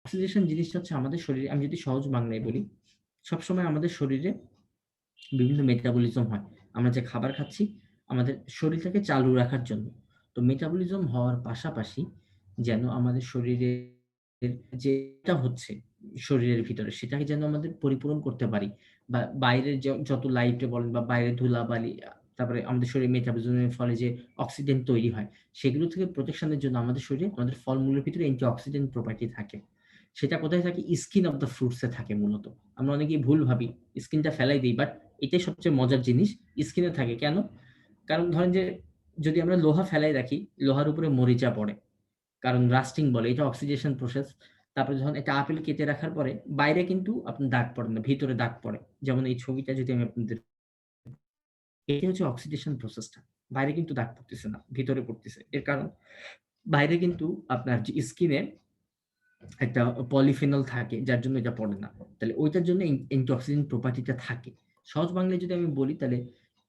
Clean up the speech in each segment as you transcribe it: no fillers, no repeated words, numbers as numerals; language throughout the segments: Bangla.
অক্সিডেশন জিনিসটা হচ্ছে আমাদের শরীরে, আমি যদি সহজ বাংলায় বলি, সবসময় আমাদের শরীরে বিভিন্ন মেটাবলিজম হয়। আমরা যে খাবার খাচ্ছি আমাদের শরীরটাকে চালু রাখার জন্য। তো মেটাবলিজম হওয়ার পাশাপাশি যেন আমাদের শরীরের যেটা হচ্ছে শরীরের ভিতরে সেটাকে যেন আমাদের পরিপূরণ করতে পারি। বা বাইরের যত লাইটে বলেন বা বাইরের ধুলাবালি তারপরে আমাদের শরীরে মেটাবলিজমের ফলে যে অক্সিডেন্ট তৈরি হয়, সেগুলো থেকে প্রোটেকশন এর জন্য আমাদের শরীরে আমাদের ফলমূলের ভিতরে অ্যান্টিঅক্সিডেন্ট প্রপার্টি থাকে। সেটা কোথায় থাকে? স্কিন অফ দ্যা ফ্রুটস এ থাকে মূলত। আমরা অনেকেই ভুল ভাবি, স্কিনটা ফেলাই দেই। বাট এটাই সবচেয়ে মজার জিনিস। স্কিনে থাকে কেন? কারণ ধরেন যে যদি আমরা লোহা ফেলায় রাখি, লোহার উপরে মরিচা পড়ে। কারণ রাস্টিং বলে, এটা অক্সিডেশন প্রসেস। তারপরে যখন একটা আপেল কেটে রাখার পরে বাইরে কিন্তু আপনার দাগ পড়ে না, ভিতরে দাগ পড়ে। যেমন এই ছবিটা যদি আমি আপনাদের, এটা হচ্ছে অক্সিডেশন প্রসেসটা। বাইরে কিন্তু দাগ পড়তেছে না, ভিতরে পড়তেছে। এর কারণ বাইরে কিন্তু আপনার যে স্কিনে একটা পলিফেনল থাকে যার জন্য এটা পড়ে না। তাহলে ওইটার জন্য অ্যান্টিঅক্সিডেন্ট প্রপার্টিটা থাকে। সহজ বাংলায় যদি আমি বলি তাহলে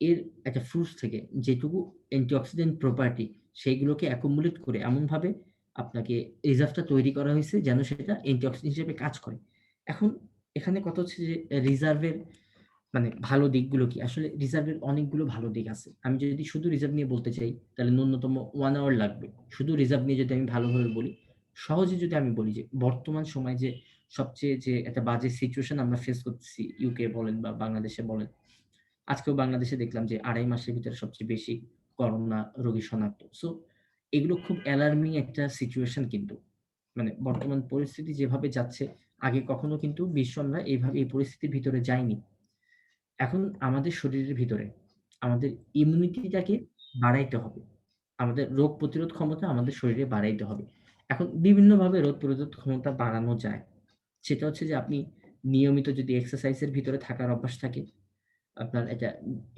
এর একটা ফ্রুটস থেকে যেটুকু অ্যান্টিঅক্সিডেন্ট প্রপার্টি সেইগুলোকে accumulate করে এমনভাবে আপনাকে রিজার্ভটা তৈরি করা হইছে যেন সেটা অ্যান্টিঅক্সিডেন্ট হিসেবে কাজ করে। এখন এখানে কথা হচ্ছে যে রিজার্ভের মানে ভালো দিকগুলো কি? আসলে রিজার্ভের অনেকগুলো ভালো দিক আছে। আমি যদি শুধু রিজার্ভ নিয়ে বলতে চাই, তাহলে ন্যূনতম 1 আওয়ার লাগবে। শুধু রিজার্ভ নিয়ে যদি আমি ভালোভাবে বলি, সহজে যদি আমি বলি যে বর্তমান সময়ে যে সবচেয়ে যে একটা বাজে সিচুয়েশন আমরা ফেস করতেছি, ইউকে বলেন বা বাংলাদেশে বলেন। আজকেও বাংলাদেশে দেখলাম যে ২.৫ মাসের ভিতরে সবচেয়ে বেশি করোনা রোগী শনাক্ত। সো এগুলো খুব অ্যালার্মিং একটা সিচুয়েশন কিন্তু। মানে বর্তমান পরিস্থিতি যেভাবে যাচ্ছে, আগে কখনো কিন্তু বিশ্ব আমরা এইভাবে এই পরিস্থিতির ভিতরে যাইনি। এখন আমাদের শরীরের ভিতরে আমাদের ইমিউনিটিটাকে বাড়াইতে হবে। আমাদের রোগ প্রতিরোধ ক্ষমতা আমাদের শরীরে বাড়াইতে হবে। এখন বিভিন্নভাবে রোগ প্রতিরোধ ক্ষমতা বাড়ানো যায়। সেটা হচ্ছে যে আপনি নিয়মিত যদি এক্সারসাইজ এর ভিতরে থাকার অভ্যাস থাকে, আপনার একটা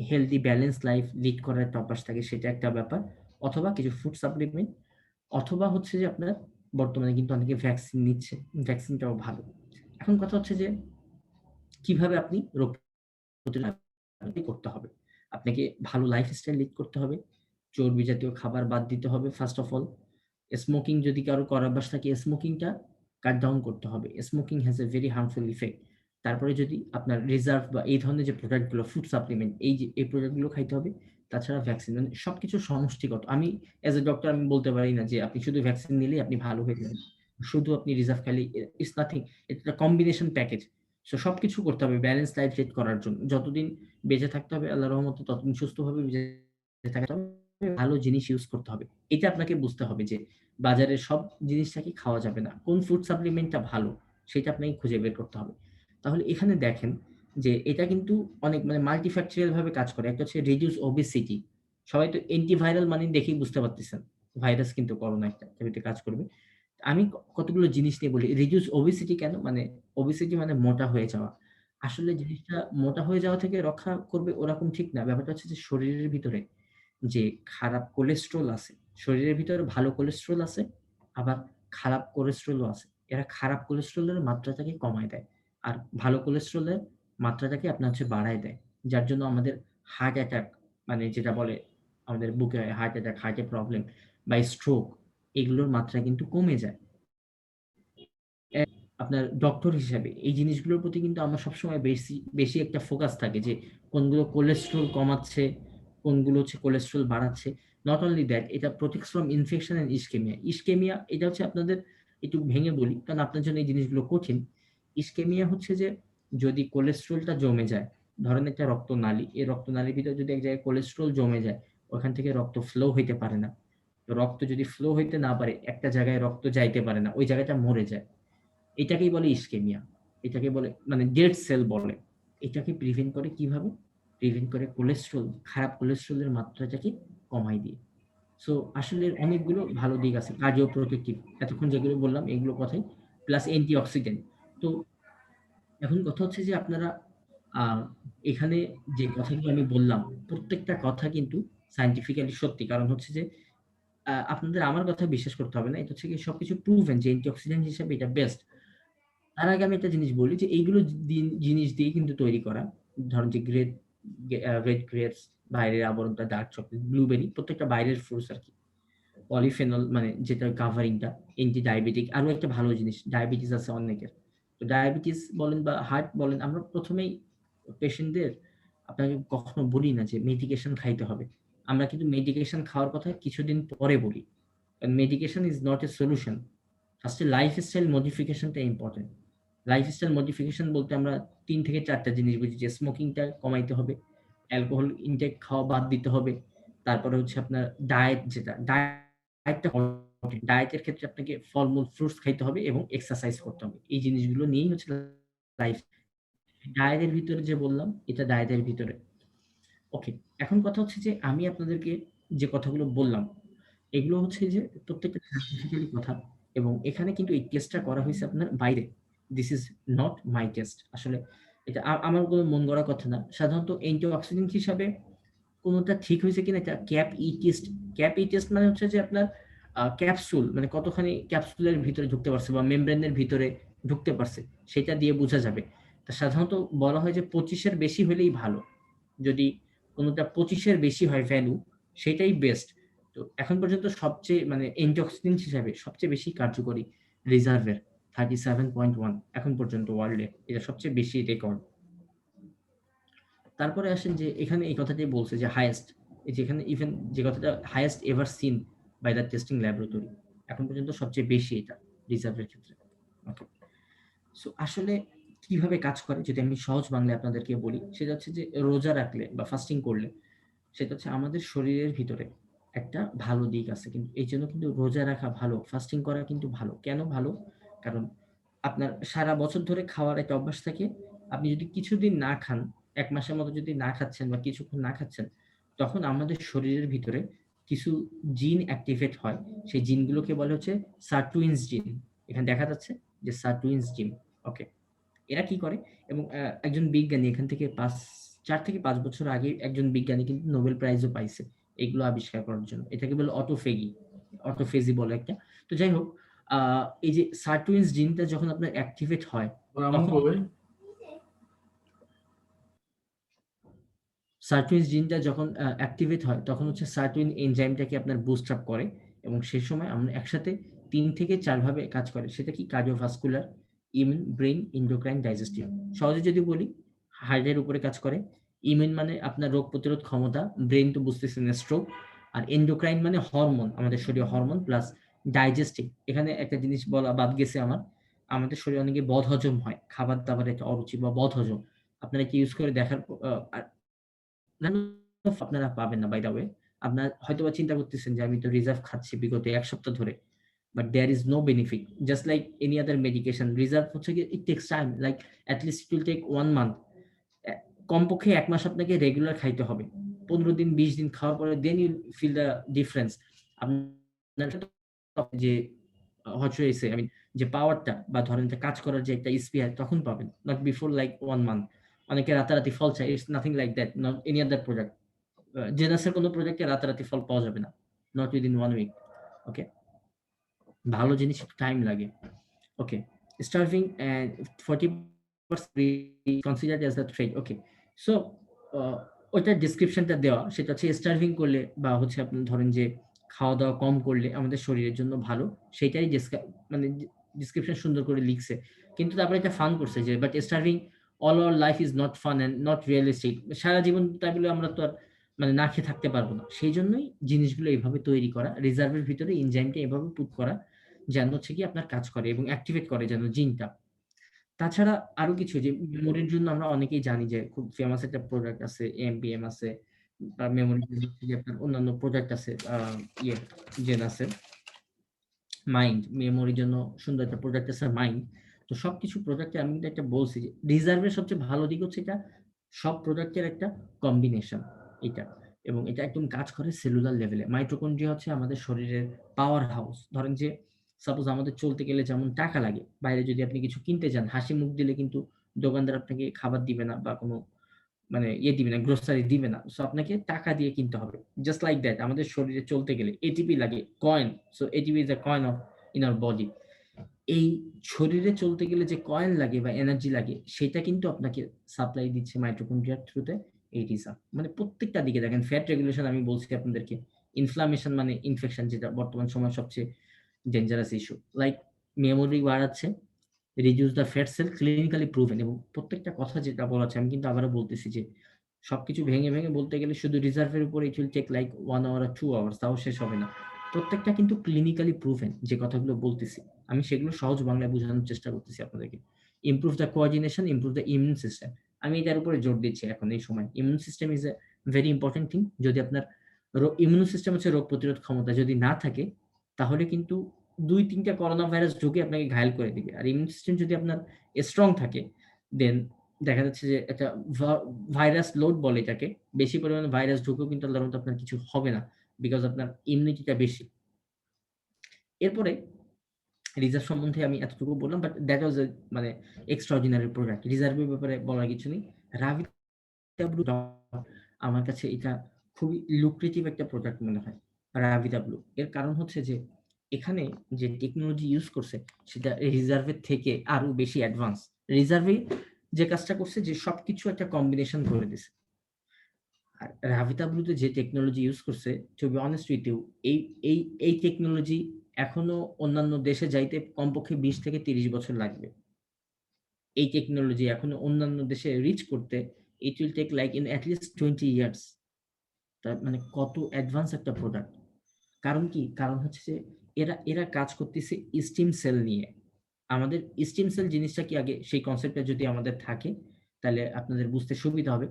হেলথি ব্যালেন্স লাইফ লিড করার একটা অভ্যাস থাকে, সেটা একটা ব্যাপার। অথবা কিছু ফুড সাপ্লিমেন্ট, অথবা হচ্ছে যে আপনার বর্তমানে কিন্তু অনেকে ভ্যাকসিন নিচ্ছে। ভ্যাকসিনটাও ভালো। এখন কথা হচ্ছে যে কিভাবে আপনি রোগ প্রতিরোধ করতে হবে। আপনাকে ভালো লাইফস্টাইল লিড করতে হবে। চর্বি জাতীয় খাবার বাদ দিতে হবে ফার্স্ট অফ অল। স্মোকিং যদি কারো করার অভ্যাস থাকে, স্মোকিংটা কাট ডাউন করতে হবে। Smoking has a very harmful effect. তারপরে যদি আপনার রিজার্ভ বা এই ধরনের যে প্রোডাক্ট গুলো, ফুড সাপ্লিমেন্ট, এই যে এই প্রোডাক্ট গুলো খাইতে হবে। তাছাড়া ভ্যাকসিন মানে সবকিছু সমষ্টিগত। আমি এজ এ ডক্টর আমি বলতে পারি না যে আপনি শুধু ভ্যাকসিন নিলেই আপনি ভালো হয়ে যাবেন। শুধু আপনি রিজার্ভ খাইলেই ইটস নাথিং। এটা একটা কম্বিনেশন প্যাকেজ। সো সবকিছু করতে হবে ব্যালেন্স লাইফ লিড করার জন্য। যতদিন বেঁচে থাকতে হবে আল্লাহর রহমতে ততদিন সুস্থভাবে বেঁচে থাকতে হবে। ভালো জিনিস ইউজ করতে হবে। এটা আপনাকে বুঝতে হবে যে বাজারের সব জিনিসটাকে খাওয়া যাবে না। কোন ফুড সাপ্লিমেন্টটা ভালো সেটা আপনাকে খুঁজে বের করতে হবে। তাহলে এখানে দেখেন যে এটা কিন্তু অনেক মানে মাল্টিফ্যাক্টরিয়াল ভাবে কাজ করে। একটা হচ্ছে রিডিউস ওবেসিটি। সবাই তো অ্যান্টিভাইরাল মানে দেখেই বুঝতে পারতেছেন। ভাইরাস কিন্তু করোনা একটা এটাতে কাজ করবে। আমি কতগুলো জিনিস নিয়ে বলি। রিডিউস ওবেসিটি কেন? মানে ওবেসিটি মানে মোটা হয়ে যাওয়া। আসলে জিনিসটা মোটা হয়ে যাওয়া থেকে রক্ষা করবে ওরকম ঠিক না। ব্যাপারটা হচ্ছে যে শরীরের ভিতরে যে খারাপ কোলেস্টেরল আছে, শরীরের ভিতরে ভালো কোলেস্টেরল আছে, আবার খারাপ কোলেস্টেরলও আছে। এরা খারাপ কোলেস্টেরলের মাত্রাটাকে কমায় দেয়। আর ভালো কোলেস্টেরলের মাত্রাটাকে আপনার হচ্ছে বাড়ায় দেয়। যার জন্য আমাদের হার্ট অ্যাটাক মানে যেটা বলে আমাদের বুকে হার্ট অ্যাটাক, হার্টের প্রবলেম বা স্ট্রোক এগুলোর মাত্রা কিন্তু কমে যায়। আপনার ডক্টর হিসাবে এই জিনিসগুলোর প্রতি কিন্তু আমার সবসময় বেশি একটা ফোকাস থাকে যে কোনগুলো কোলেস্টেরল কমাচ্ছে, কোনগুলো হচ্ছে কোলেস্টেরল বাড়াচ্ছে। নট অনলি দ্যাট, এটা protects from infection and ischaemia. Ischaemia এটা হচ্ছে আপনাদের একটু ভেঙে বলি কারণ আপনার জন্য এই জিনিসগুলো কঠিন। ইসকেমিয়া হচ্ছে যে যদি কোলেস্টেরলটা জমে যায়, ধরেন একটা রক্তনালী, এই রক্তনালীর ভিতরে যদি এক জায়গায় কোলেস্টেরল জমে যায়, ওখান থেকে রক্ত ফ্লো হইতে পারে না। তো রক্ত যদি ফ্লো হইতে না পারে, একটা জায়গায় রক্ত যাইতে পারে না, ওই জায়গাটা মরে যায়। এটাকেই বলে ইসকেমিয়া। এটাকে বলে মানে ডেড সেল বলে। এটাকে প্রিভেন্ট করে কিভাবে? প্রিভেন্ট করে কোলেস্টেরল, খারাপ কোলেস্টেরলের মাত্রাটাকে কমায় দিয়ে। সো আসলে এর অনেকগুলো ভালো দিক আছে। কার্ডিও প্রোটেক্টিভ এতক্ষণ যেগুলো বললাম এগুলো কথাই। Plus antioxidant. তো এখন কথা হচ্ছে যে আপনারা আ এখানে যে কথাগুলো আমি বললাম, প্রত্যেকটা কথা কিন্তু সায়েন্টিফিক্যালি সত্যি। কারণ হচ্ছে যে আপনাদের আমার কথা বিশ্বাস করতে হবে না। এটা হচ্ছে গিয়ে সবকিছু প্রুভেন যে অ্যান্টিঅক্সিডেন্ট হিসেবে এটা বেস্ট। তার আগে আমি একটা জিনিস বলি যে এইগুলো জিনিস দিয়েই কিন্তু তৈরি করা। ধরেন যে রেড গ্রেপস, বাইরের আবরণটা ডার্ক চকোলেট, ব্লুবেরি প্রত্যেকটা বাইরের ফ্রুটস আরকি। পলিফেনল মানে যেটা কাভারিংটা, এন্টি ডায়াবেটিক। আরো একটা ভালো জিনিস, ডায়াবেটিস আছে অনেকের। তো ডায়াবেটিস বলেন বা হার্ট বলেন, আমরা ১ম এই পেশেন্টদের আপনাকে কখনো বলি না যে মেডিকেশন খাইতে হবে। আমরা কিন্তু মেডিকেশন খাওয়ার কথা কিছুদিন পরে বলি। Medication is not a solution. First a lifestyle মডিফিকেশনটা ইম্পোর্টেন্ট। লাইফস্টাইল মডিফিকেশন বলতে আমরা ৩ থেকে ৪ টা জিনিস বুঝি যে স্মোকিংটা কমাইতে হবে, অ্যালকোহল ইনটেক খাওয়া বাদ দিতে হবে। তারপরে হচ্ছে আপনার ডায়েট যেটা, ডায়েটটা ইম্পোর্টেন্ট। ডায়েটের ক্ষেত্রে আপনাকে ফলমূল, ফ্রুটস খাইতে হবে এবং এক্সারসাইজ করতে হবে। এই জিনিসগুলো নিয়েই হচ্ছে লাইফ। ডায়েটের ভিতরে যে বললাম, এটা ডায়েটের ভিতরে। ওকে। এখন কথা হচ্ছে যে আমি আপনাদেরকে যে কথাগুলো বললাম, এগুলো হচ্ছে যে প্রত্যেকটা সায়েন্টিফিক্যালি কথা এবং এখানে কিন্তু এই টেস্টটা করা হইছে আপনার বাইরে। This is not my test. আসলে এটা আমার কোনো মন গড়া কথা না। সাধারণত অ্যান্টিঅক্সিডেন্ট হিসাবে কোনটা ঠিক হইছে কিনা এটা ক্যাপ ই টেস্ট। ক্যাপ ই টেস্ট মানে হচ্ছে যে আপনার ক্যাপসুল মানে কতখানি ক্যাপসুলের ভিতরে ঢুকতে পারছে বা মেমব্রেনের ভিতরে ঢুকতে পারছে, সেটা দিয়ে বোঝা যাবে। তা সাধারণত বলা হয় যে ২৫ এর বেশি হইলেই ভালো। যদি কোনটা ২৫ এর বেশি হয় ভ্যালু, সেটাই বেস্ট। তো এখন পর্যন্ত সবচেয়ে মানে অ্যান্টিঅক্সিডেন্ট হিসাবে সবচেয়ে বেশি কার্যকরী রিজার্ভের 37.1 এখন পর্যন্ত ওয়ার্ল্ডে। এটা সবচেয়ে বেশি রেকর্ড। তারপরে আসেন যে এখানে এই কথাটাই বলছে যে হাইয়েস্ট, এই যেখানে ইভেন যে কথাটা highest ever seen by the testing laboratory. এখন পর্যন্ত সবচেয়ে বেশি এটা রিজার্ভের ক্ষেত্রে। ওকে। সো আসলে কিভাবে কাজ করে যদি আমি সহজ বাংলায় আপনাদেরকে বলি, সেটা হচ্ছে যে রোজা রাখলে বা ফাস্টিং করলে সেটা হচ্ছে আমাদের শরীরের ভিতরে একটা ভালো দিক আছে। কিন্তু এইজন্য কিন্তু রোজা রাখা ভালো, ফাস্টিং করা কিন্তু ভালো। কেন ভালো? কারণ আপনার সারা বছর ধরে খাওয়ার একটা অভ্যাস থাকে। আপনি যদি কিছুদিন না খান, ১ মাসের মতো যদি না খাচ্ছেন বা কিছুক্ষণ না খাচ্ছেন, তখন আমাদের শরীরের ভিতরে কিছু জিন অ্যাক্টিভেট হয়। সেই জিনগুলোকে বলে হচ্ছে সার্টুইনস জিন। এখানে দেখা যাচ্ছে যে সার্টুইনস জিন। ওকে। এরা কি করে এবং একজন বিজ্ঞানী এখান থেকে ৪ থেকে ৫ বছর আগে একজন বিজ্ঞানী কিন্তু নোবেল প্রাইজও পাইছে এগুলো আবিষ্কার করার জন্য। এটাকে বলে অটোফেগি। অটোফেজি বলে একটা। তো যাই হোক, আ এই যে সার্টুইনস জিনটা যখন আপনার অ্যাক্টিভেট হয়, ওর আম্মু তখন কবে? সার্টুইনস জিনটা যখন অ্যাক্টিভেট হয়, তখন হচ্ছে সার্টুইন এনজাইমটাকে আপনার বুস্ট আপ করে এবং সে সময় আমরা একসাথে ৩ থেকে ৪ ভাবে কাজ করে। সেটা কি cardiovascular, immune, brain, endocrine, digestive. সহজে যদি বলি, হার্টের উপরে কাজ করে। ইমিউন মানে আপনার রোগ প্রতিরোধ ক্ষমতা, ব্রেইন তো বুঝতেছেন স্ট্রোক, আর এন্ডোক্রাইন মানে হরমোন, আমাদের শরীরে হরমোন প্লাস ডাইজেস্টিভ। এখানে একটা জিনিস বলা বাদ গেছে আমার। আমাদের শরীরে অনেকে বদহজম হয়। খাবার-দাবারে একটা অরুচি বা বদহজম। আপনারা কি ইউজ করে দেখার none of আপনারা পাবেন না বাই দ্যা ওয়ে। আপনার হয়তোবা চিন্তা করতেছেন যে আমি তো রিজার্ভ খাচ্ছি বিগত ১ সপ্তাহ ধরে। But there is no benefit. Just like any other medication. Reserve হচ্ছে গিয়ে it takes time. Like at least it will take 1 month. অ্যা কমপক্ষে ১ মাস আপনাকে রেগুলার খাইতে হবে। ১৫ দিন ২০ দিন খাওয়ার পরে then you feel the difference. আপনার যে হচ্ছে হইছে আই মিন যে পাওয়ারটা বা ধরেন যে কাজ করার যে একটা স্পৃহা তখন পাবেন। Not before like 1 month. অনেকে রাতারাতি ফল চায়। It's nothing like that. Not any other product. জেনাসের কোন প্রোডাক্টে রাতারাতি ফল পাওয়া যাবে না। Not within 1 week. ওকে? ভালো জিনিস একটু টাইম লাগে। Okay. Starving and 40% considered as the trait. Okay. So uh ওইটার ডেসক্রিপশনটা দেওয়া সেটা হচ্ছে স্টার্ভিং করলে বা হচ্ছে আপনি ধরেন যে খাওয়া-দাওয়া কম করলে আমাদের শরীরের জন্য ভালো। সেটাই মানে ডেসক্রিপশন সুন্দর করে লিখছে। কিন্তু তারপরে একটা ফান করছে যে but starving all our life is not fun and not realistic. সারা জীবন তাই বলে আমরা তো আর মানে না খেয়ে থাকতে পারব না। সেইজন্যই জিনিসগুলো এভাবে তৈরি করা। রিজার্ভের ভিতরে এনজাইমটা এভাবে পুট করা যেন হচ্ছে গিয়ে আপনার কাজ করে এবং অ্যাক্টিভেট করে যেন জিনটা। তাছাড়া আরো কিছু যে মেমোরির জন্য আমরা অনেকেই জানি যে খুব ফেমাস একটা প্রোডাক্ট আছে, এমবিএম আছে। বা মেমোরির জন্য হচ্ছে গিয়ে আপনার অন্যান্য প্রোডাক্ট আছে। ইয়ে জেন আছে। মাইন্ড, মেমোরির জন্য সুন্দর একটা প্রোডাক্ট আছে মাইন্ড। তো সবকিছু প্রোডাক্টে আমি কিন্তু একটা বলছি যে রিজার্ভের সবচেয়ে ভালো দিক হচ্ছে এটা সব প্রোডাক্টের একটা কম্বিনেশন এটা। এবং এটা একদম কাজ করে সেলুলার লেভেলে। মাইটোকন্ড্রিয়া হচ্ছে আমাদের শরীরের পাওয়ার হাউস। ধরেন যে সাপোজ আমাদের চলতে গেলে যেমন টাকা লাগে, বাইরে যদি আপনি কিছু কিনতে যান, হাসি মুখ দিলে কিন্তু দোকানদার আপনাকে খাবার দিবে না বা কোনো মানে দিবে না, গ্রোসারি দিবে না। সো আপনাকে টাকা দিয়ে কিনতে হবে। জাস্ট লাইক দ্যাট আমাদের শরীরে চলতে গেলে এটিপি লাগে, coin. So ATP is a coin of in our body. এই শরীরে চলতে গেলে যে কয়েন লাগে বা এনার্জি লাগে সেটা কিন্তু আপনাকে সাপ্লাই দিচ্ছে মাইটোকন্ড্রিয়ার থ্রুতে এই রিজার্ভ। মানে প্রত্যেকটা দিকে দেখেন ফ্যাট রেগুলেশন আমি বলছি আপনাদেরকে। ইনফ্লামেশন মানে ইনফেকশন, যেটা বর্তমান সময়ে সবচেয়ে ডেঞ্জারাস ইস্যু। লাইক মেমোরি বাড়াচ্ছে, reduce the fat sell, clinically proven. এবং প্রত্যেকটা কথা যেটা বলা আছে, আমি কিন্তু আবারও বলতেছি যে সবকিছু ভেঙে, ভেঙে বলতে গেলে শুধু রিজার্ভের উপরে it will take like 1 hour or 2 hours, তাও শেষ হবে না। প্রত্যেকটা কিন্তু ক্লিনিক্যালি প্রুভেন যে কথাগুলো বলতেছি। আমি সেগুলো সহজ বাংলায় বোঝানোর চেষ্টা করতেছি আপনাদেরকে। Improve the coordination, improve the immune system. আমি এটার উপরে জোর দিচ্ছি এখন এই সময়। Immune system is a very important thing. যদি আপনার ইমিউন সিস্টেম হচ্ছে রোগ প্রতিরোধ ক্ষমতা, যদি না থাকে তাহলে কিন্তু ২-৩ টা করোনা ভাইরাস ঢুকে আপনাকে ঘায়েল করে দিবে। আর ইমিউন সিস্টেম যদি আপনার স্ট্রং থাকে, দেন দেখা যাচ্ছে যে একটা ভাইরাস লোড বলে এটাকে। বেশি পরিমাণে ভাইরাস ঢুকেও কিন্তু আল্লাহর রহমতে আপনার কিছু হবে না। বিকজ আপনার ইমিউনিটিটা বেশি। এরপরে রিজার্ভ সম্বন্ধে আমি এতটুকু বললাম, বাট দ্যাট ওয়াজ এ মানে এক্সট্রাঅর্ডিনারি প্রোডাক্ট। রিজার্ভের ব্যাপারে বলার কিছু নেই। রাভি ব্লু আমার কাছে এটা খুবই লুক্রেটিভ একটা প্রোডাক্ট মনে হয়, রাভিদা ব্লু। এর কারণ হচ্ছে যে এখানে যে টেকনোলজি ইউজ করছে সেটা রিজার্ভের থেকে আরো বেশি অ্যাডভান্স। রিজার্ভে যে কাজটা করছে যে সবকিছু একটা কম্বিনেশন করে দিছে। আর রাভিতা ব্লুতে যে টেকনোলজি ইউজ করছে, to be honest with you, এই এই এই টেকনোলজি এখনো অন্যান্য দেশে যাইতে কমপক্ষে ২০ থেকে ৩০ বছর লাগবে। এই টেকনোলজি এখনো অন্যান্য দেশে রিচ করতে it will take like in at least 20 years। তার মানে কত অ্যাডভান্স একটা প্রোডাক্ট। কারণ কি? কারণ হচ্ছে যে এরা এরা কাজ করতেছে স্টিম সেল নিয়ে। আমাদের স্টিম সেল জিনিসটা কি, আগে সেই কনসেপ্টটা যদি আমাদের থাকে তাহলে আপনাদের বুঝতে সুবিধা হবে।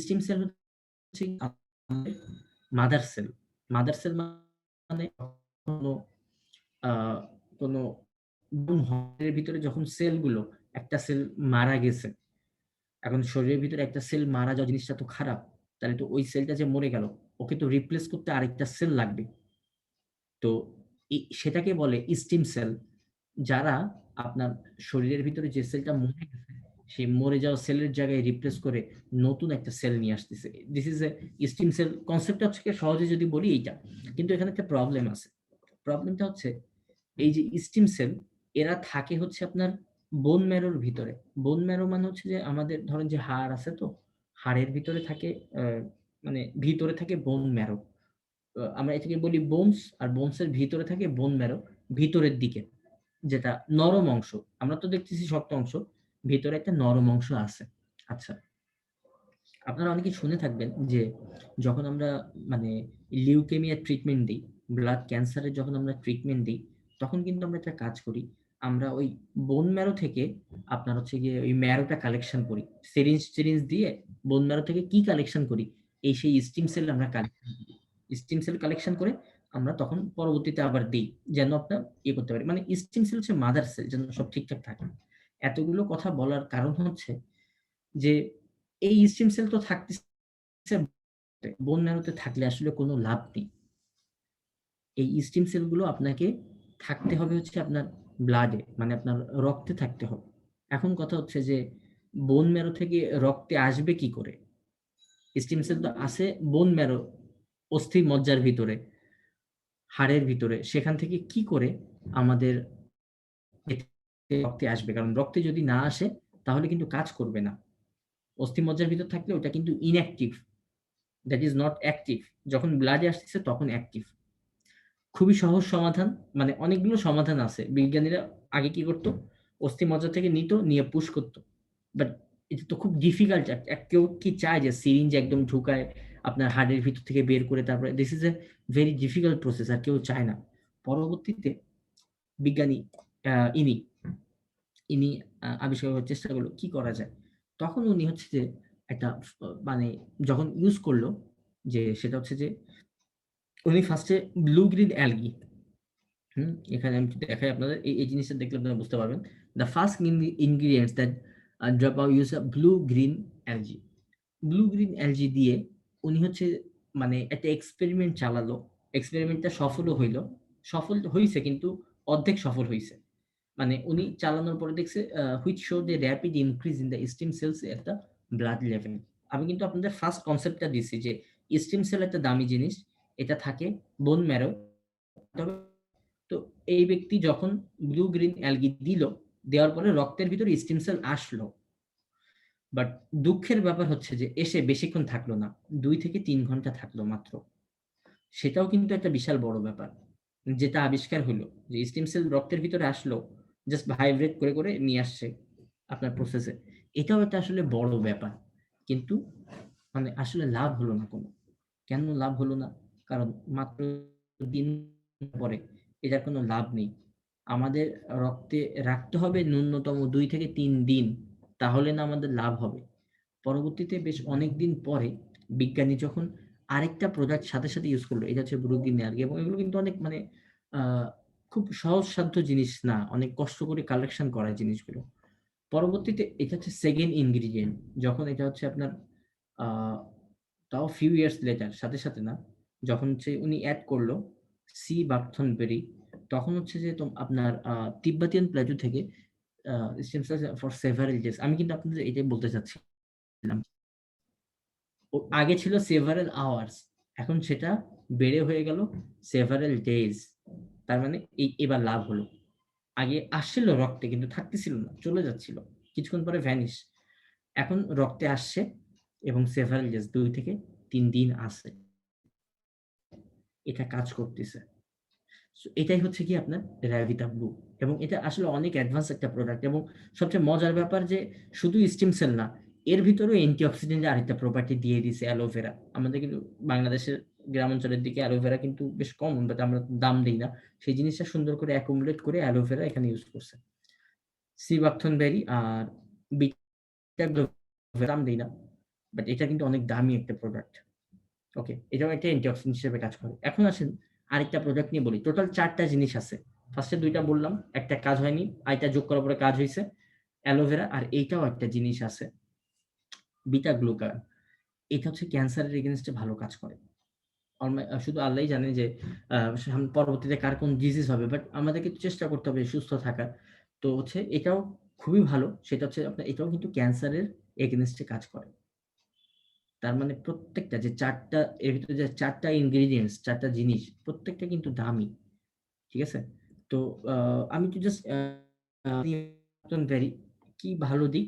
স্টিম সেল হচ্ছে আমাদের মাদার সেল। মাদার সেল মানে কোনো আ কোনো এর ভিতরে যখন সেলগুলো, একটা সেল মারা গেছে। এখন শরীরের ভিতরে একটা সেল মারা যাওয়া জিনিসটা তো খারাপ। তাহলে তো ওই সেলটা যে মরে গেল, ওকে তো রিপ্লেস করতে আরেকটা সেল লাগবে। তো সেটাকে বলে স্টিম সেল। যারা আপনার শরীরের ভিতরে যে সেলটা মরে গেছে, সেই মরে যাওয়া সেলের জায়গায় রিপ্লেস করে নতুন একটা সেল নিয়ে আসতেছে। This is A stem cell. কনসেপ্টটা হচ্ছে সহজে যদি বলি এইটা। কিন্তু এখানে একটা প্রবলেম আছে। প্রবলেমটা হচ্ছে এই যে স্টিম সেল, এরা থাকে হচ্ছে আপনার বোন ম্যারোর ভিতরে। বোন ম্যারো মানে হচ্ছে যে আমাদের ধরেন যে হাড় আছে তো, হাড়ের ভিতরে থাকে মানে ভিতরে থাকে বোন ম্যারো। আমরা এটাকে বলি বোনস, আর বোনস এর ভিতরে থাকে বোন ম্যারো ভিতরের দিকে, যেটা নরম অংশ। আমরা তো দেখতেছি শক্ত অংশ, ভিতরে একটা নরম অংশ আছে। আচ্ছা, আপনারা অনেকেই শুনে থাকবেন যে যখন আমরা মানে লিউকেমিয়ার ট্রিটমেন্ট দিই, ব্লাড ক্যান্সারের যখন আমরা ট্রিটমেন্ট দিই, তখন কিন্তু আমরা একটা কাজ করি। আমরা ওই বোন ম্যারো থেকে আপনার হচ্ছে গিয়ে ওই ম্যারোটা কালেকশন করি। সিরিঞ্জ দিয়ে বোন ম্যারো থেকে কি কালেকশন করি? এই সেই স্টিম সেল আমরা কালেকশন করি। স্টিম সেল কালেকশন করে আমরা তখন পরবর্তীতে আবার দেই। যেন আপনার করতে পারি। মানে স্টিম সেল হচ্ছে মাদার সেল, যেন সব ঠিকঠাক থাকে। এতগুলো কথা বলার কারণ হচ্ছে যে এই স্টিম সেল তো থাকতেছে বোন ম্যারোতে, থাকলে আসলে কোনো লাভ নেই। এই স্টিম সেলগুলো আপনাকে থাকতে হবে হচ্ছে আপনার ব্লাডে, মানে আপনার রক্তে থাকতে হবে। এখন কথা হচ্ছে যে বোন ম্যারো থেকে রক্তে আসবে কি করে? স্টিম সেল তো আছে বোন ম্যারো, অস্থি মজ্জার ভিতরে, হাড়ের ভিতরে। সেখান থেকে কি করে আমাদের রক্তে আসবে? কারণ রক্তে যদি না আসে তাহলে কিন্তু কাজ করবে না। অস্থিমজ্জার ভিতর থাকলে ওটা কিন্তু inactive, that is not active. যখন ব্লাডে আসতেছে তখন অ্যাক্টিভ। খুবই সহজ সমাধান, মানে অনেকগুলো সমাধান আছে। বিজ্ঞানীরা আগে কি করত? অস্থিমজ্জা থেকে নিত, নিয়ে পুশ করত। বাট এটা তো খুব ডিফিকাল্ট। কেউ কি চায় যে সিরিঞ্জ একদম ঢুকায় আপনার হার্টের ভিতর থেকে বের করে তারপরে? This is a very difficult process, আর কেউ চায় না। পরবর্তীতে বিজ্ঞানী আ ইনি ইনি আবিষ্কার করার চেষ্টা করলো কি করা যায়। তখন উনি হচ্ছে যে একটা মানে যখন ইউজ করলো, যে সেটা হচ্ছে যে উনি ফার্স্ট এ ব্লু গ্রিন অ্যালগি, এখানে আমি একটু দেখাই আপনাদের। এই জিনিসটা দেখলে আপনারা বুঝতে পারবেন। The first ingredients that drop out use a blue green algae. Blue green algae দিয়ে উনি হচ্ছে মানে একটা এক্সপেরিমেন্ট চালালো। এক্সপেরিমেন্টটা সফলও হইল। সফল হইছে কিন্তু অর্ধেক সফল হইছে। মানে উনি চালানোর পরে দেখছে which show the rapid increase in the stem cells at the blood level। আমি কিন্তু আপনাদের ফার্স্ট কনসেপ্টটা দিছি যে স্টেম সেল একটা দামি জিনিস। এটা থাকে বোন ম্যারো। তবে তো এই ব্যক্তি যখন ব্লু গ্রিন অ্যালগি দিল, দেওয়ার পরে রক্তের ভিতরে স্টেম সেল আসলো। বাট দুঃখের ব্যাপার হচ্ছে যে এসে বেশিক্ষণ থাকলো না। ২ থেকে ৩ ঘন্টা থাকলো মাত্র। সেটাও কিন্তু একটা বিশাল বড় ব্যাপার। যেটা আবিষ্কার হলো যে স্টেম সেল রক্তের ভিতরে আসলো, জাস্ট ভাইব্রেট করে নিয়ে আসছে আপনার প্রসেসে। এটাও একটা আসলে বড় ব্যাপার। কিন্তু মানে আসলে লাভ হলো না কোনো। কেন লাভ হলো না? কারণ মাত্র দিন পরে এটার কোনো লাভ নেই। আমাদের রক্তে রাখতে হবে ন্যূনতম ২ থেকে ৩ দিন। তাহলে না আমাদের লাভ হবে। পরবর্তীতে বেশ অনেকদিন পরে বিজ্ঞানী যখন আরেকটা প্রোডাক্ট সাথে ইউজ করলো, এটা হচ্ছে ব্রুগিন নেয়ারগি, এবং এগুলো কিন্তু অনেক মানে আ খুব সহজসাধ্য জিনিস না। অনেক কষ্ট করে কালেকশন করা জিনিসগুলো। পরবর্তীতে এটা হচ্ছে 2nd ইনগ্রিডিয়েন্ট। যখন এটা হচ্ছে আপনার আ তাও ফিউ ইয়ার্স লেটার, সাথে না। যখন হচ্ছে উনি এড করলো সি বাকথর্নবেরি, তখন হচ্ছে যে আপনার তিব্বতিয়ান প্ল্যাটু থেকে stem cells for several days. আমি কিন্তু আপনাদের এটাই বলতে চাচ্ছিলাম। আগে ছিল সেভারাল আওয়ার্স, এখন সেটা বেড়ে হয়ে গেল সেভারাল ডেজ। তার মানে এবার লাভ হলো। আগে আসছিল রক্তে কিন্তু থাকতেছিল না, চলে যাচ্ছিল। কিছুক্ষণ পরে ভ্যানিশ। এখন রক্তে আসছে এবং সেভারাল ডেজ ২ থেকে ৩ দিন আছে। এটা কাজ করতেছে। সো এটাই হচ্ছে গিয়ে আপনার Revita Blue, এবং এটা আসলে অনেক অ্যাডভান্স একটা প্রোডাক্ট, এবং সবচেয়ে মজার ব্যাপার যে শুধু স্টেম সেল না, এর ভিতরেও অ্যান্টিঅক্সিডেন্টের আরেকটা প্রপার্টি দিয়ে দিছে অ্যালোভেরা। আমাদের কিন্তু বাংলাদেশের গ্রামাঞ্চলের দিকে অ্যালোভেরা কিন্তু বেশ কমন, বাট আমরা দাম দেই না। সেই জিনিসটা সুন্দর করে accumulate করে অ্যালোভেরা এখানে ইউজ করছে। সি বাকথর্নবেরি আর বিটা গ্লোভেরা দাম দেই না। বাট এটা কিন্তু অনেক দামি একটা প্রোডাক্ট। ওকে, এটাও একটা অ্যান্টিঅক্সিডেন্ট হিসেবে কাজ করে। এখন আসেন আরেকটা প্রোডাক্ট নিয়ে বলি। টোটাল ৪ টা জিনিস আছে। ফার্স্টে ২ টা বললাম, একটা কাজ হয়নি, আরেকটা যোগ করার পরে কাজ হইছে। অ্যালোভেরা, আর এইটাও একটা জিনিস আছে, বিটা গ্লুকান। এটা হচ্ছে ক্যান্সারের এগেইনস্ট এ ভালো কাজ করে। শুধু আল্লাহই জানে যে আ পরবর্তীতে কার কোন ডিজিজ হবে। বাট আমাদেরকে চেষ্টা করতে হবে সুস্থ থাকার। তো হচ্ছে এটাও খুবই ভালো। সেটা হচ্ছে আপনার, এটাও কিন্তু ক্যান্সারের এগেইনস্ট এ কাজ করে। তার মানে প্রত্যেকটা যে ৪ টা, এর ভিতরে যে ৪ টা ইনগ্রিডিয়েন্টস, ৪ টা জিনিস, প্রত্যেকটা কিন্তু দামি। ঠিক আছে? তো আ আমি একটু জাস্ট ভেরি কি ভালো দিক,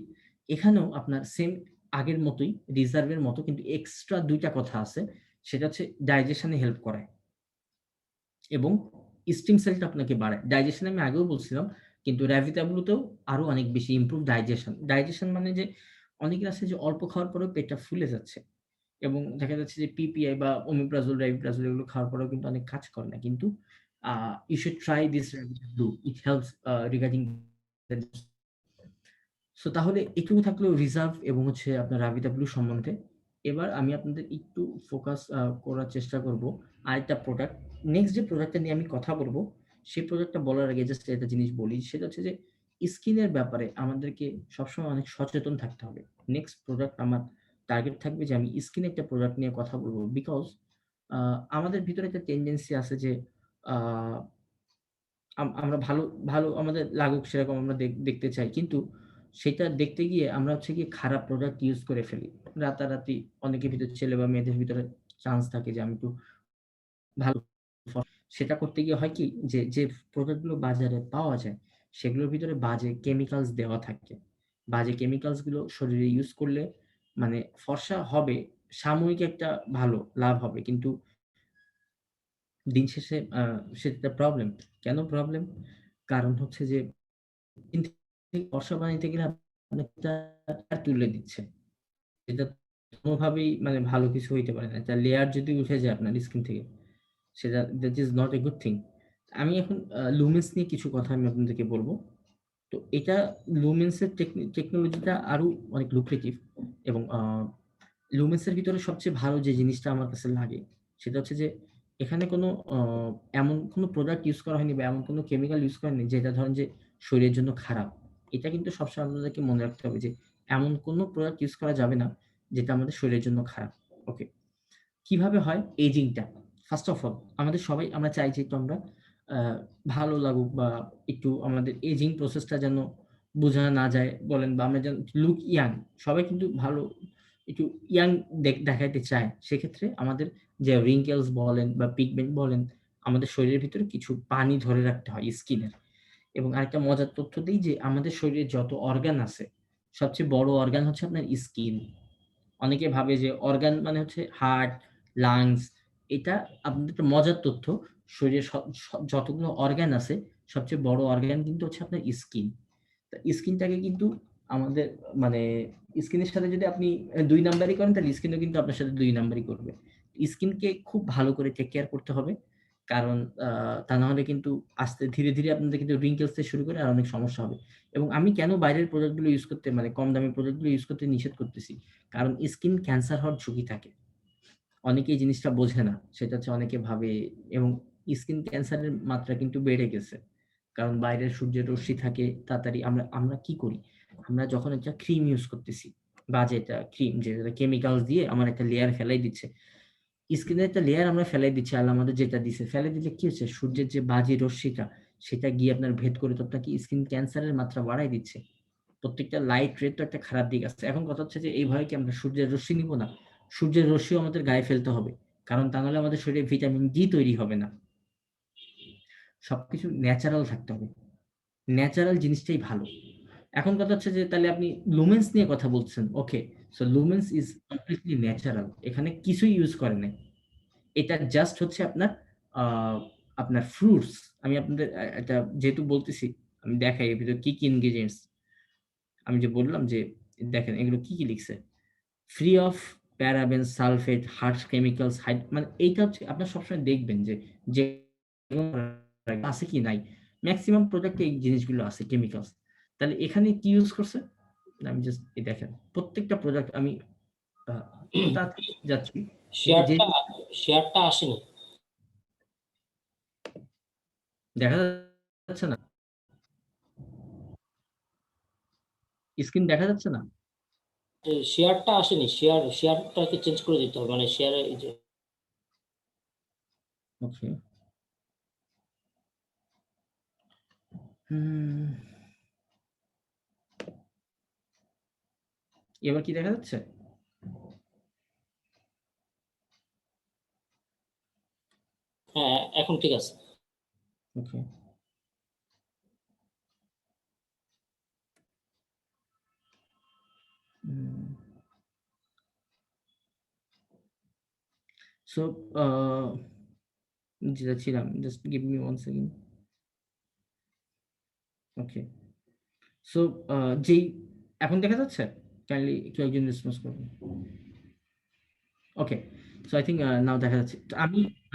এখানেও আপনার সেম আগের মতোই, রিজার্ভ এর মতো, কিন্তু এক্সট্রা ২ টা কথা আছে। সেটা হচ্ছে ডাইজেশন এ হেল্প করায় এবং স্টিম সেলটা আপনাকে বাড়ায়। ডাইজেশন আমি আগেও বলছিলাম, কিন্তু Revita Blue তেও আরো অনেক বেশি ইমপ্রুভ ডাইজেশন। ডাইজেশন মানে যে অনেকের আছে যে অল্প খাওয়ার পরেও পেটটা ফুলে যাচ্ছে। এবং দেখা যাচ্ছে যে পিপিআই বা ওমিপ্রাজোল, রাবিপ্রাজোল এগুলো খাওয়ার পরেও কিন্তু অনেক কাজ করে না। কিন্তু uh you should try this Revita Blue. It helps regarding so তাহলে এটুকু থাকলো রিজার্ভ এবং হচ্ছে আপনার Revita Blue সম্বন্ধে। এবার আমি আপনাদের একটু ফোকাস করার চেষ্টা করব আরেকটা প্রোডাক্ট। নেক্সট যে প্রোডাক্টটা নিয়ে আমি কথা বলব, সেই প্রোডাক্টটা বলার আগে জাস্ট একটা জিনিস বলি। সেটা হচ্ছে যে স্কিনের ব্যাপারে আমাদেরকে সবসময় অনেক সচেতন থাকতে হবে। নেক্সট প্রোডাক্ট আমার টার্গেট থাকবে যে আমি স্কিন একটা প্রোডাক্ট নিয়ে কথা বলব। বিকজ আ আমাদের ভিতরে একটা টেনডেন্সি আছে যে আ আমরা ভালো আমাদের লাগুক সেরকম আমরা দেখতে চাই। কিন্তু সেটা দেখতে গিয়ে আমরা হচ্ছে গিয়ে খারাপ প্রোডাক্ট ইউজ করে ফেলি। রাতারাতি অনেকের ভিতরে, ছেলে বা মেয়েদের ভিতরে চান্স থাকে যে আমি একটু ভালো সেটা করতে গিয়ে হয় কি যে প্রোডাক্ট গুলো বাজারে পাওয়া যায়, সেগুলোর ভিতরে বাজে কেমিক্যালস দেওয়া থাকে। বাজে কেমিক্যালস গুলো শরীরে ইউজ করলে মানে ফর্সা হবে, সাময়িক একটা ভালো লাভ হবে। কিন্তু দিন শেষে সেটা প্রবলেম। কেন প্রবলেম? কারণ হচ্ছে যে স্কিন থেকে ফর্সা বানাইতে গেলে অনেকটা তুলে দিচ্ছে। এটা কোনোভাবেই মানে ভালো কিছু হইতে পারে না। একটা লেয়ার যদি উঠে যায় আপনার স্কিন থেকে, সেটা that is not a good thing. আমি এখন লুমেন্স নিয়ে কিছু কথা আমি আপনাদেরকে বলব। তো এটা লুমেন্স এর টেকনোলজিটা আরো অনেক লুক্রেটিভ, এবং লুমেন্স এর ভিতরে সবচেয়ে ভালো যে জিনিসটা আমার কাছে লাগে, সেটা হচ্ছে যে এখানে কোনো এমন কোনো প্রোডাক্ট ইউজ করা হয়নি বা এমন কোনো কেমিক্যাল ইউজ করা হয়নি যেটা ধরেন যে শরীরের জন্য খারাপ। এটা কিন্তু সবসময় আপনাদেরকে মনে রাখতে হবে যে এমন কোনো প্রোডাক্ট ইউজ করা যাবে না যেটা আমাদের শরীরের জন্য খারাপ। ওকে। কিভাবে হয় এজিংটা? ফার্স্ট অফ অল আমাদের সবাই আমরা চাই যে একটু আমরা আ ভালো লাগুক, বা একটু আমাদের এজিং প্রসেসটা যেন বোঝা না যায় বলেন, বা আমরা যেন লুক ইয়াং। সবাই কিন্তু ভালো একটু ইয়াং দেখাইতে চায়। সেক্ষেত্রে আমাদের যে wrinkles বলেন বা পিগমেন্ট বলেন, আমাদের শরীরের ভিতরে কিছু পানি ধরে রাখতে হয় স্কিনের। এবং আরেকটা মজার তথ্য দেই যে আমাদের শরীরে যত অর্গান আছে, সবচেয়ে বড় অর্গান হচ্ছে আপনার স্কিন। অনেকে ভাবে যে অর্গান মানে হচ্ছে হার্ট, লাংস, এটা আপনাদের একটা মজার তথ্য, শরীরের যতগুলো অর্গান আছে সবচেয়ে বড় অর্গান কিন্তু হচ্ছে আপনার স্কিন। স্কিনটাকে কিন্তু আমাদের মানে স্কিনের সাথে যদি আপনি ২ নাম্বারই করেন তাহলে স্কিনও কিন্তু আপনার সাথে ২ নাম্বারই করবে। স্কিনকে খুব ভালো করে টেক কেয়ার করতে হবে। কারণ তা না হলে কিন্তু ধীরে, ধীরে আপনাদের কিন্তু wrinkles থেকে শুরু করে আর অনেক সমস্যা হবে। এবং আমি কেন বাইরের প্রোডাক্ট গুলো ইউজ করতে মানে কম দামি প্রোডাক্ট গুলো ইউজ করতে নিষেধ করতেছি। কারণ স্কিন ক্যান্সার হওয়ার ঝুঁকি থাকে। অনেকে এই জিনিসটা বোঝে না। সেটা হচ্ছে অনেকে ভাবে এবং স্কিন ক্যান্সারের মাত্রা কিন্তু বেড়ে গেছে। কারণ বাইরের সূর্যের রশ্মি থাকে তাড়াতাড়ি আমরা আমরা কি করি? আমরা যখন একটা ক্রিম ইউজ করতেছি, বাজে একটা ক্রিম যেটা কেমিক্যালস দিয়ে আমার একটা লেয়ার ফেলাই দিচ্ছে। স্কিনের একটা লেয়ার আমরা ফেলাই দিচ্ছি আল্লাহ আমাদের যেটা দিছে। ফেলে দিলে কি হচ্ছে? সূর্যের যে বাজে রশ্মিটা সেটা গিয়ে আপনার ভেদ করে তো আপনাকে স্কিন ক্যান্সারের মাত্রা বাড়ায় দিচ্ছে। প্রত্যেকটা লাইট রে তো একটা খারাপ দিক আছে। এখন কথা হচ্ছে যে এই ভয়ে কি আমরা সূর্যের রশ্মি নিবো না? সূর্যের রশ্মিও আমাদের গায়ে ফেলতে হবে। কারণ তা নাহলে আমাদের শরীরে ভিটামিন ডি তৈরি হবে না। সবকিছু ন্যাচারাল থাকতে হবে। ন্যাচারাল জিনিসটাই ভালো। এখন কথা হচ্ছে যে তাহলে আপনি লুমেন্স নিয়ে কথা বলছেন। Okay. So lumens is completely natural. এখানে কিছুই ইউজ করে নাই। এটা জাস্ট হচ্ছে আপনার আ আপনার ফ্রুটস। আমি আপনাদের এটা যেহেতু বলতেছি, আমি দেখাই এর ভিতরে কি, কি ingredients আমি যে বললাম যে দেখেন এগুলো কি, কি লিখছে। Free of paraben, sulphate, harsh chemicals, মানে এইটা হচ্ছে আপনারা সবসময় দেখবেন যে আছে কি নাই। মেক্সিমাম প্রোডাক্টে এই জিনিসগুলো আছে কেমিক্যালস। তাহলে এখানে কি ইউজ করছে? আমি জাস্ট দেখেন প্রত্যেকটা প্রোডাক্ট আমি একটু তাড়াতাড়ি যাচ্ছি। কিন্তু শেয়ারটা যেহেতু শেয়ারটা আসেনি। দেখা যাচ্ছে না? স্ক্রিন দেখা যাচ্ছে না? শেয়ারটা আসেনি। শেয়ারটাকে চেঞ্জ করে দিতে হবে। মানে শেয়ারে এই যে ওকে। হুম, এবার কি দেখা যাচ্ছে? হ্যাঁ, এখন ঠিক আছে। ওকে। হুম। সো যেটা ছিলাম, জাস্ট গিভ মি 1 সেকেন্ড। ওকে। সো যেই এখন দেখা যাচ্ছে? কাইন্ডলি কেউ একজন রেসপন্স করুন। ওকে। সো আই থিংক নাও দেখা যাচ্ছে। তো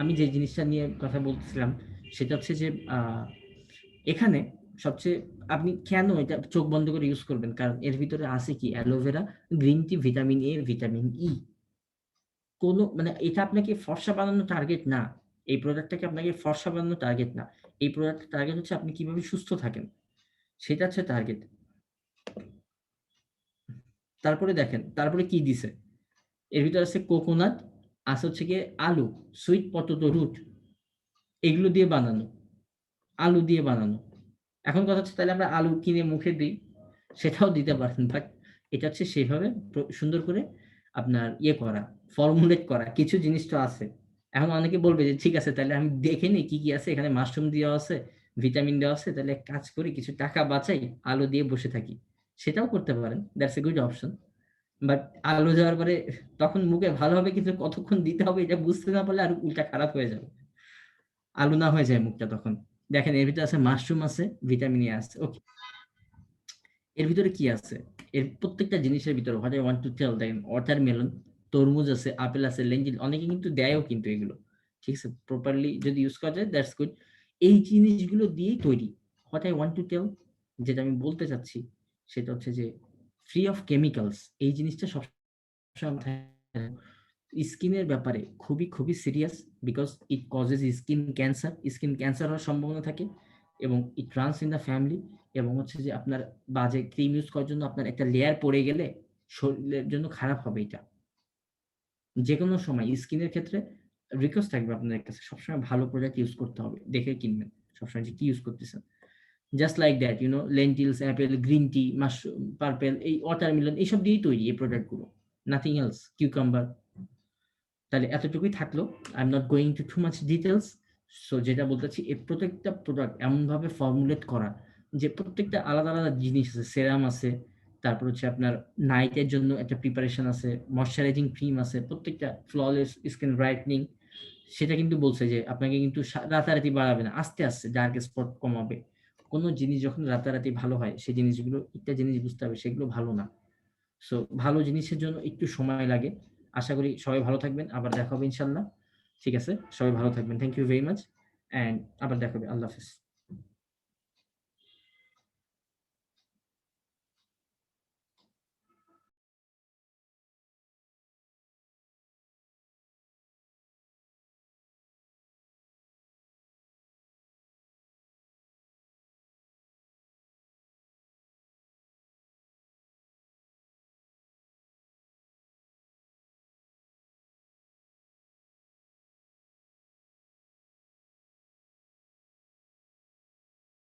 আমি যে জিনিসটা নিয়ে কথা বলতেছিলাম সেটা হচ্ছে যে এখানে সবচেয়ে আপনি কেন এটা চোখ বন্ধ করে ইউজ করবেন? কারণ এর ভিতরে আছে কি aloe vera, green tea, vitamin A, vitamin E. মানে এটা আপনাকে ফর্সা বানানোর টার্গেট না। এই প্রোডাক্টটাকে আপনাকে ফর্সা বানানোর টার্গেট না। এই প্রোডাক্টের টার্গেট হচ্ছে আপনি কিভাবে সুস্থ থাকেন। সেটা হচ্ছে টার্গেট। তারপরে দেখেন, তারপরে কি দিছে? এর ভিতরে আছে কোকোনাট, আছে হচ্ছে গিয়ে আলু, সুইট পটেটো রুট এগুলো দিয়ে বানানো। আলু দিয়ে বানানো। এখন কথা হচ্ছে তাহলে আমরা আলু কিনে মুখে দিই, সেটাও দিতে পারেন। বাট এটা হচ্ছে সেভাবে সুন্দর করে আপনার করা, ফর্মুলেট করা। কিছু জিনিস তো আছে। এখন অনেকে বলবে যে ঠিক আছে তাহলে আমি দেখে নিই কি, কি আছে। এখানে মাশরুম দেওয়া আছে, ভিটামিন দেওয়া আছে। তাহলে এক কাজ করি কিছু টাকা বাঁচাই, আলু দিয়ে বসে থাকি। সেটাও করতে পারেন। That's a good option. But আলু দেওয়ার পরে তখন মুখে ভালো হবে কিন্তু কতক্ষণ দিতে হবে এটা বুঝতে না পারলে আরো উল্টা খারাপ হয়ে যাবে। আলু না হয়ে যায় মুখটা তখন। দেখেন এর ভিতরে আছে মাশরুম আছে, ভিটামিন এ আছে। ওকে। এর ভিতরে কি আছে? এর প্রত্যেকটা জিনিসের ভিতরে what I want to tell দেখেন ওয়াটারমেলন, তরমুজ আছে, আপেল আছে, লেন্টিল অনেকে কিন্তু দেয়ও কিন্তু এগুলো। ঠিক আছে? প্রপারলি যদি ইউজ করা যায় দ্যাটস গুড। এই জিনিসগুলো দিয়েই তৈরি। What I want to tell যেটা আমি বলতে চাচ্ছি সেটা হচ্ছে যে ফ্রি অফ কেমিক্যালস এই জিনিসটা সবসময় মাথায় স্কিনের ব্যাপারে খুবই, খুবই serious because it causes skin cancer. Skin cancer হওয়ার সম্ভাবনা থাকে এবং ইট রানস ইন দ্য ফ্যামিলি এবং হচ্ছে যে আপনার বাজে ক্রিম ইউজ করার জন্য আপনার একটা লেয়ার পড়ে গেলে শরীরের জন্য খারাপ হবে এটা। যেকোনো সময় স্কিনের ক্ষেত্রে রিকোয়েস্ট থাকবে আপনাদের কাছে সবসময় ভালো প্রোডাক্ট ইউজ করতে হবে। দেখে কিনবেন। সবসময় যে কি ইউজ করতেছেন। Just like that lentils, Apple, green tea, mushroom, purple এই ওয়াটারমেলন এইসব দিয়েই তৈরি এই প্রোডাক্ট গুলো। Nothing else. কিউকাম্বার তাহলে এতটুকুই থাকলো। I am not going too much details. So যেটা বলতেছি এই প্রত্যেকটা প্রোডাক্ট এমনভাবে ফর্মুলেট করা যে প্রত্যেকটা আলাদা, আলাদা জিনিস আছে। সেরাম আছে, তারপর হচ্ছে আপনার নাইটের জন্য একটা প্রিপারেশন আছে, ময়েশ্চারাইজিং ক্রিম আছে, প্রত্যেকটা ফ্ললেস স্কিন ব্রাইটনিং, সেটা কিন্তু বলছে যে আপনাকে কিন্তু রাতারাতি বাড়াবে না। আস্তে, আস্তে ডার্ক স্পট কমাবে। কোন জিনিস যখন রাতারাতি ভালো হয়, সেই জিনিসগুলো একটা জিনিস বুঝতে হবে সেগুলো ভালো না। সো ভালো জিনিসের জন্য একটু সময় লাগে। আশা করি সবাই ভালো থাকবেন। আবার দেখা হবে ইনশাআল্লাহ। ঠিক আছে? সবাই ভালো থাকবেন। Thank you very much and আবার দেখা হবে। আল্লাহ হাফেজ।